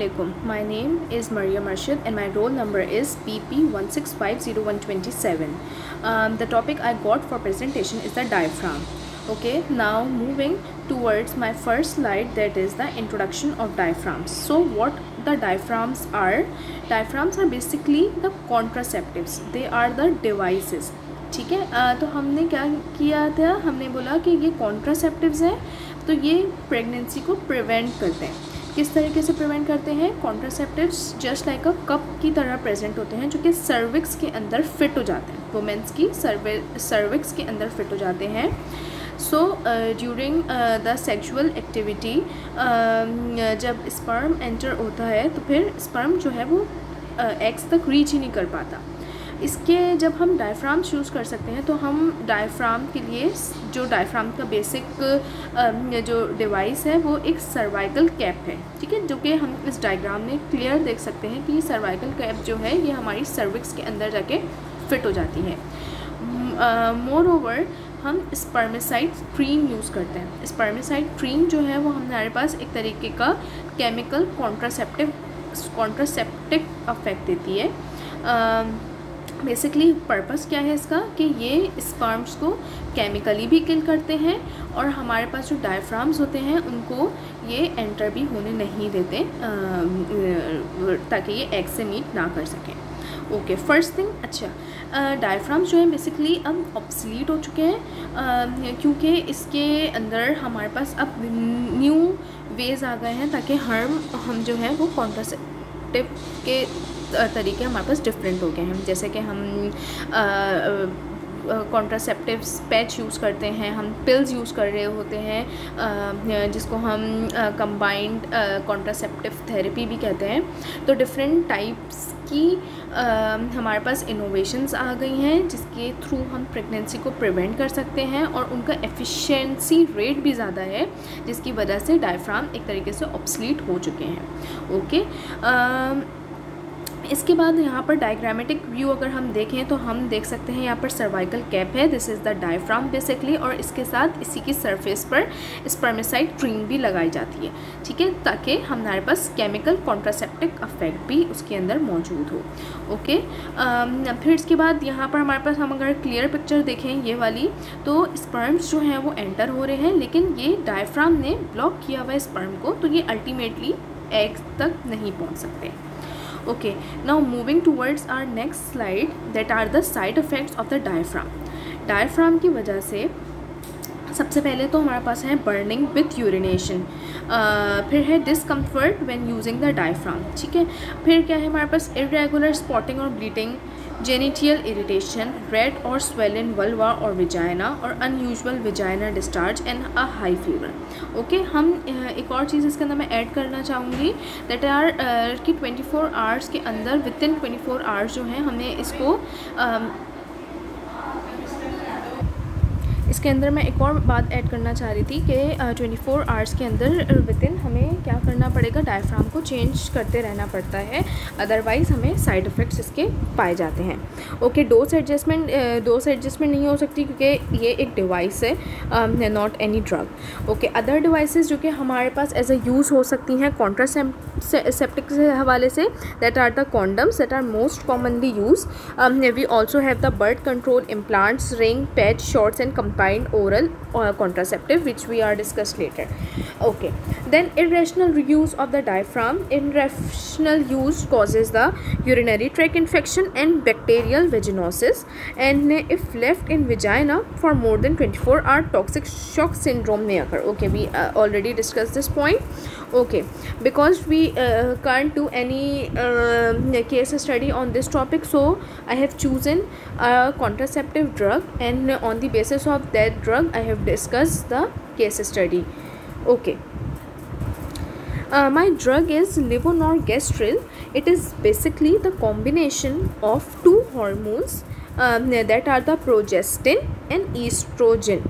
My name is Maria Marshid and my roll number is BP1650127. The topic I got for presentation is the diaphragm. Okay, now moving towards my first slide, that is the introduction of diaphragms. So what the diaphragms are basically the contraceptives. They are the devices. ठीक है, तो हमने क्या किया था, हमने बोला कि ये कॉन्ट्रासेप्टिव्स हैं, तो ये प्रेगनेंसी को प्रिवेंट करते हैं. किस तरीके से प्रिवेंट करते हैं? Contraceptives just like a cup की तरह प्रेजेंट होते हैं, जो कि सर्विक्स के अंदर फिट हो जाते हैं. वुमेन्स की सर्विक्स के अंदर फिट हो जाते हैं. So during the sexual activity जब स्पर्म एंटर होता है तो फिर स्पर्म जो है वो एग्स तक रीच ही नहीं कर पाता. इसके जब हम डायफ्राम्स यूज़ कर सकते हैं, तो हम डायफ्राम के लिए जो डायफ्राम का बेसिक जो डिवाइस है वो एक सर्वाइकल कैप है. ठीक है, जो कि हम इस डायग्राम में क्लियर देख सकते हैं कि सर्वाइकल कैप जो है ये हमारी सर्विक्स के अंदर जाके फिट हो जाती है. मोर ओवर हम स्पर्मिसाइड क्रीम यूज़ करते हैं. स्पर्मिसाइड क्रीम जो है वो हमारे पास एक तरीके का केमिकल कॉन्ट्रासेप्टिव अफेक्ट देती है. बेसिकली पर्पस क्या है इसका कि ये स्पर्म्स को केमिकली भी किल करते हैं और हमारे पास जो डायफ्राम्स होते हैं उनको ये एंटर भी होने नहीं देते ताकि ये एग से मीट ना कर सकें. ओके, फर्स्ट थिंग, अच्छा डायफ्राम्स जो है बेसिकली अब ऑब्सलीट हो चुके हैं क्योंकि इसके अंदर हमारे पास अब न्यू वेज आ गए हैं ताकि हम जो है वो कॉन्ट्रासेप्टिव के तरीके हमारे पास डिफरेंट हो गए हैं. जैसे कि हम कॉन्ट्रासेप्टिव्स पैच यूज़ करते हैं, हम पिल्स यूज़ कर रहे होते हैं जिसको हम कंबाइंड कॉन्ट्रासेप्टिव थेरेपी भी कहते हैं. तो डिफरेंट टाइप्स की हमारे पास इनोवेशंस आ गई हैं जिसके थ्रू हम प्रेगनेंसी को प्रिवेंट कर सकते हैं और उनका एफिशिएंसी रेट भी ज़्यादा है, जिसकी वजह से डायफ्राम एक तरीके से ऑब्सलीट हो चुके हैं. ओके, इसके बाद यहाँ पर डायग्रामेटिक व्यू अगर हम देखें तो हम देख सकते हैं यहाँ पर सर्वाइकल कैप है, this is the diaphragm basically, और इसके साथ इसी की सरफेस पर स्पर्मिसाइड क्रीम भी लगाई जाती है. ठीक है, ताकि हमारे पास केमिकल कॉन्ट्रासेप्टिव अफेक्ट भी उसके अंदर मौजूद हो. ओके, फिर इसके बाद यहाँ पर हमारे पास हम अगर क्लियर पिक्चर देखें ये वाली, तो स्पर्म्स जो हैं वो एंटर हो रहे हैं, लेकिन ये डायफ्राम ने ब्लॉक किया हुआ है स्पर्म को, तो ये अल्टीमेटली एग तक नहीं पहुँच सकते. Okay, now moving towards our next slide, that are the side effects of the diaphragm. Diaphragm की वजह से सबसे पहले तो हमारे पास है बर्निंग विथ यूरिनेशन, फिर है discomfort when using the diaphragm. ठीक है, फिर क्या है हमारे पास इरेगुलर स्पॉटिंग और ब्लीडिंग, जेनिटियल इरिटेशन, रेड और स्वेलन वल्वा और विजाइना, और unusual vagina discharge and a high fever. Okay, हम एक और चीज़ इसके अंदर मैं ऐड करना चाहूँगी, दैट आर कि 24 आवर्स के अंदर, विद इन 24 आवर्स जो है हमें इसके अंदर मैं एक और बात ऐड करना चाह रही थी कि 24 आवर्स के अंदर विद इन हमें क्या करना पड़ेगा, डायफ्राम को चेंज करते रहना पड़ता है, अदरवाइज़ हमें साइड इफ़ेक्ट्स इसके पाए जाते हैं. ओके, डोज एडजस्टमेंट नहीं हो सकती क्योंकि ये एक डिवाइस है, not any drug. Okay, other devices जो कि हमारे पास एज अ यूज़ हो सकती हैं कॉन्ट्रासेप्टिव के हवाले से, that are the condoms that are most commonly use. We also have the birth control implants, ring, patch, shots and oral contraceptive, which we are discussed later. Okay, then irrational use of the diaphragm. Irrational use causes the urinary tract infection and bacterial vaginosis, and if left in vagina for more than 24 hours, toxic shock syndrome may occur. Okay, we already discussed this point. Okay, because we can't do any case study on this topic, so I have chosen a contraceptive drug, and on the basis of that drug I have discussed the case study. Okay, my drug is levonorgestrel. It is basically the combination of two hormones that are the progestin and estrogen.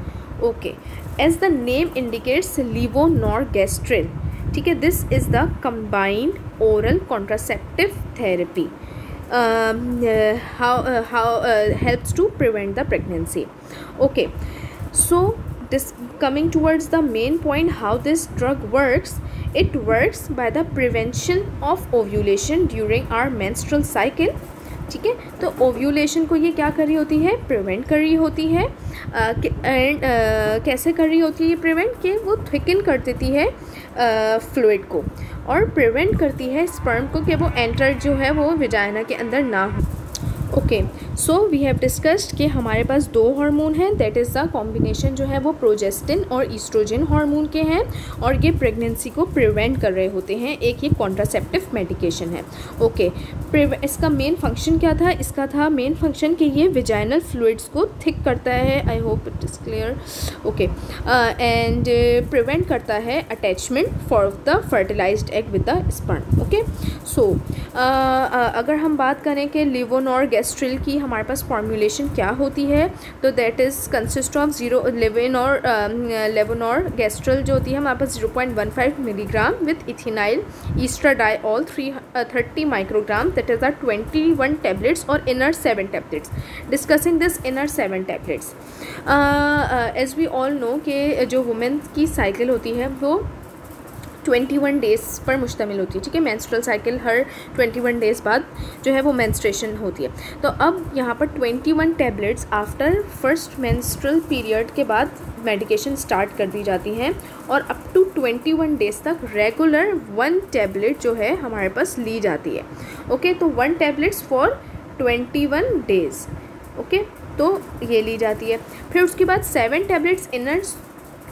Okay, as the name indicates, levonorgestrel. ठीक है, this is the combined oral contraceptive therapy. How helps to prevent the pregnancy. Okay, so this coming towards the main point, how this drug works. It works by the prevention of ovulation during our menstrual cycle. ठीक है, तो ovulation को ये क्या कर रही होती है, प्रिवेंट कर रही होती है। एंड कैसे कर रही होती है ये प्रिवेंट, कि वो थिकन कर देती है फ्लूइड को, और प्रिवेंट करती है स्पर्म को कि वो एंटर जो है वो विजाइना के अंदर ना हो। Okay, so we have discussed कि हमारे पास दो हार्मोन हैं, दैट इज़ द कॉम्बिनेशन जो है वो प्रोजेस्टिन और ईस्ट्रोजन हार्मोन के हैं, और ये प्रेगनेंसी को प्रिवेंट कर रहे होते हैं। एक ये कॉन्ट्रासेप्टिव मेडिकेशन है। ओके, इसका मेन फंक्शन क्या था, इसका था मेन फंक्शन कि ये विजाइनल फ्लूइड्स को थिक करता है। I hope it is clear. Okay, and prevent करता है attachment for the fertilised egg with the sperm. Okay, so अगर हम बात करें कि लिवोनॉर गैस्ट्रिल की हमारे पास फॉर्मूलेशन क्या होती है, तो that is consist of levonorgestrel जो होती है हमारे पास 0.15 milligram with ethinyl estradiol 30 microgram, that is the 21 tablets और inner 7 tablets. Discussing this inner 7 tablets, as we all know कि जो वुमेन की साइकिल होती है वो 21 डेज़ पर मुश्तमिल होती है। ठीक है, मेंस्ट्रुअल साइकिल हर 21 डेज़ बाद जो है वो मेंस्ट्रुएशन होती है। तो अब यहाँ पर 21 tablets after first menstrual period के बाद मेडिकेशन स्टार्ट कर दी जाती हैं, और अप टू 21 डेज़ तक रेगुलर 1 टैबलेट जो है हमारे पास ली जाती है। ओके, तो 1 टैबलेट्स फॉर 21 डेज़। ओके, तो ये ली जाती है। फिर उसके बाद 7 टैबलेट्स इनर्स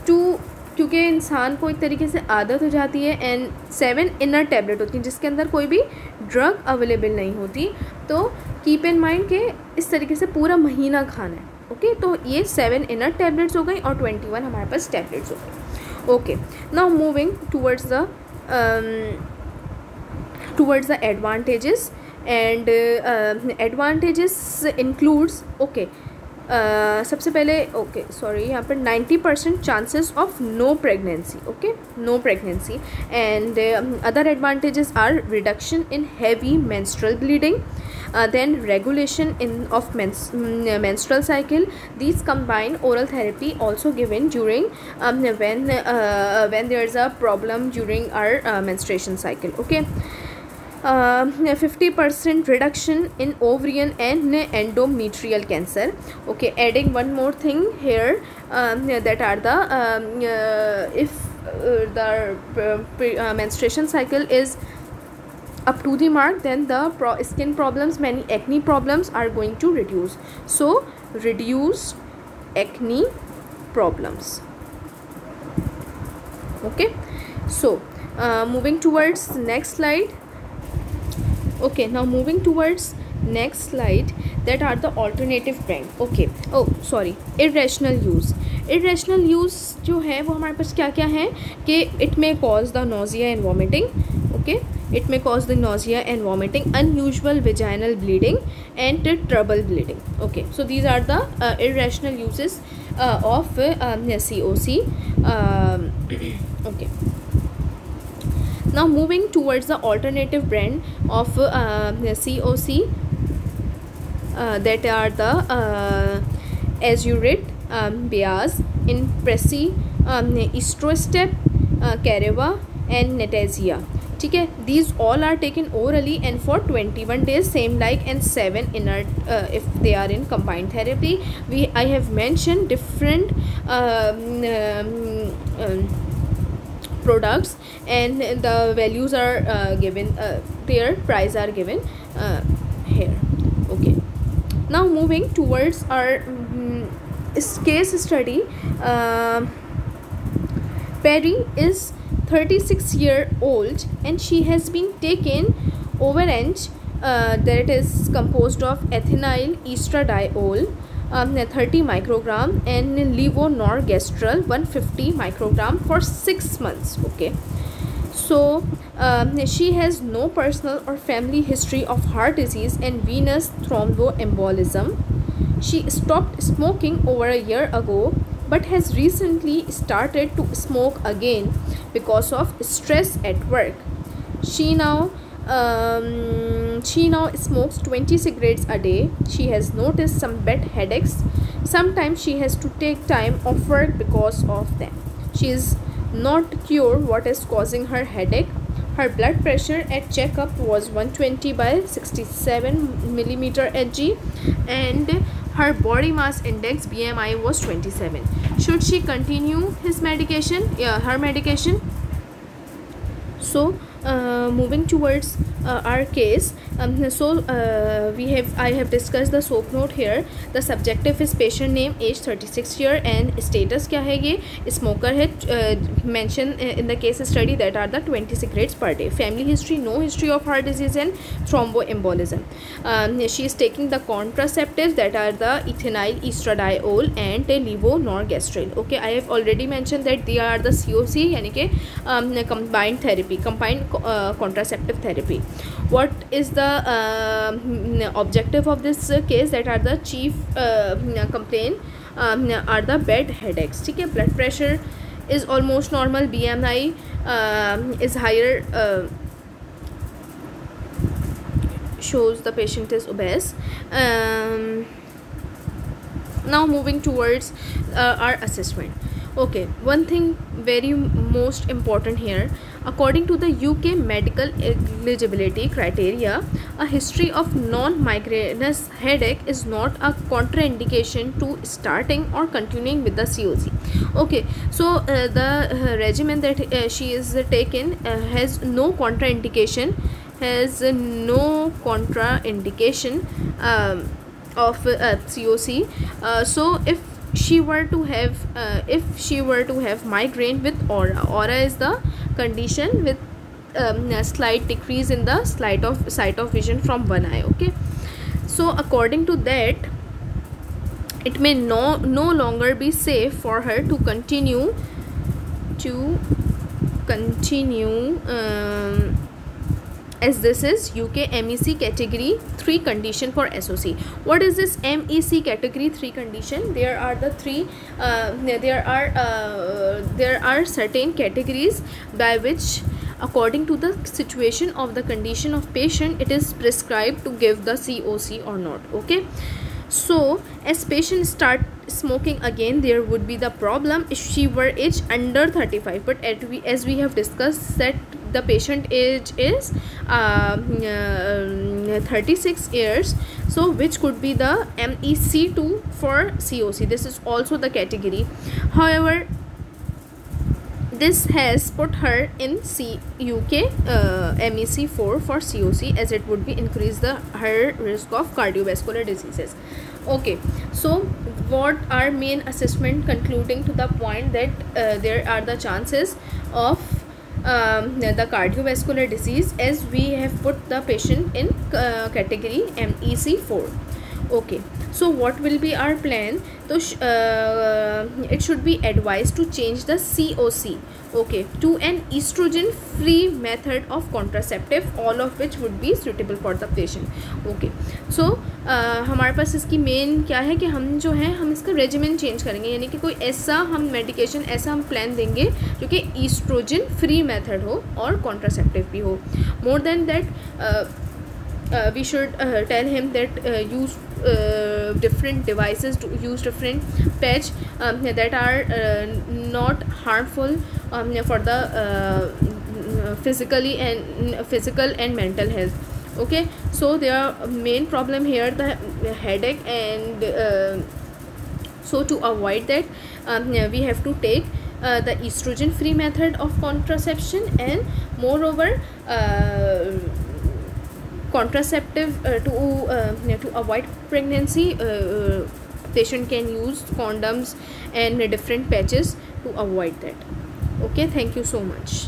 टू, क्योंकि इंसान को एक तरीके से आदत हो जाती है, एंड 7 इनर टैबलेट होती हैं जिसके अंदर कोई भी ड्रग अवेलेबल नहीं होती। तो कीप इन माइंड कि इस तरीके से पूरा महीना खाना है। ओके, तो ये 7 इनर टैबलेट्स हो गई और 21 हमारे पास टैबलेट्स हो गई। Okay, now moving towards the advantages, and advantages includes, okay, सबसे पहले यहाँ पर 90% chances of no pregnancy. Okay, no pregnancy, and other advantages are reduction in heavy menstrual bleeding, then regulation of menstrual cycle. These combine oral therapy also given during when there is a problem during our menstruation cycle. Okay, 50% reduction in ovarian and endometrial cancer. Okay, adding one more thing here, that are the if the menstruation cycle is up to the mark, then the skin problems, many acne problems are going to reduce. So reduce acne problems. Okay, so moving towards next slide. Okay, now moving towards next slide, that are the alternative brand. Okay, oh sorry, irrational use जो है वो हमारे पास क्या क्या है कि it may cause the nausea and vomiting. Okay, it may cause the nausea and vomiting, unusual vaginal bleeding, and trouble bleeding. Okay, so these are the irrational uses of COC. Okay, now moving towards the alternative brand of COC, that are the Azurit, Beaz, Impresi, Estrostep, Careva, and Netazia. ठीक है, these all are taken orally and for 21 days, same like, and 7 inert if they are in combined therapy. I have mentioned different products, and the values are given, their price are given here. Okay, now moving towards our case study. Perry is 36-year-old and she has been taken Overenge, that is composed of ethinyl estradiol 30 microgram and levonorgestrel 150 microgram for 6 months. Okay, so she has no personal or family history of heart disease and venous thromboembolism. She stopped smoking over a year ago but has recently started to smoke again because of stress at work. She now smokes 20 cigarettes a day. She has noticed some bad headaches. Sometimes she has to take time off work because of them. She is not cure what is causing her headache. Her blood pressure at checkup was 120 by 67 millimeter Hg, and her body mass index BMI was 27. Should she continue her medication? So moving towards our case, I have discussed the SOAP note here. The subjective is patient name, age 36 year, and status क्या है ये smoker है. Mention in the case study that are the 20 cigarettes per day. Family history, no history of heart disease and thromboembolism. She is taking the contraceptives that are the ethinyl estradiol and levonorgestrel. Okay, I have already mentioned that they are the COC यानी कि combined therapy, combined contraceptive therapy. What is the objective of this case? That are the chief complaint are the bad headaches. ठीक है, blood pressure is almost normal, BMI is higher, shows the patient is obese. Now moving towards our assessment. Okay, one thing very most important here, according to the UK medical eligibility criteria, a history of non-migrainous headache is not a contraindication to starting or continuing with the COC. Okay, so the regimen that she is taken has no contraindication, of COC. So if she were to have migraine with aura is the condition with a slight decrease in the sight of vision from one eye. Okay, so according to that, it may no longer be safe for her to continue as this is UK MEC category 3 condition for SOC. What is this MEC category 3 condition? There are the three there are certain categories by which, according to the situation of the condition of patient, it is prescribed to give the COC or not. Okay, so as patient start smoking again, there would be the problem if she were age under 35, but as we have discussed that the patient age is 36 years, so which could be the MEC2 for COC. This is also the category. However, this has put her in UK MEC4 for COC, as it would be increase her risk of cardiovascular diseases. Okay, so what are main assessment concluding to the point that there are the chances of the cardiovascular disease, as we have put the patient in category MEC4. Okay, so what will be our plan? So it should be advised to change the COC, okay, to an estrogen free method of contraceptive, all of which would be suitable for the patient. Okay, so हमारे पास इसकी main क्या है कि हम जो है हम इसका रेजिमेन चेंज करेंगे, यानी कि कोई ऐसा हम मेडिकेशन ऐसा हम प्लान देंगे जो कि ईस्ट्रोजन फ्री मेथड हो और कॉन्ट्रासेप्टिव भी हो. More than that we should tell him that use different devices, to use different patch that are not harmful for the physical and mental health. Okay, so their main problem here the headache, and so to avoid that we have to take the estrogen free method of contraception, and moreover contraceptive to avoid pregnancy, patient can use condoms and different patches to avoid that. Okay, thank you so much.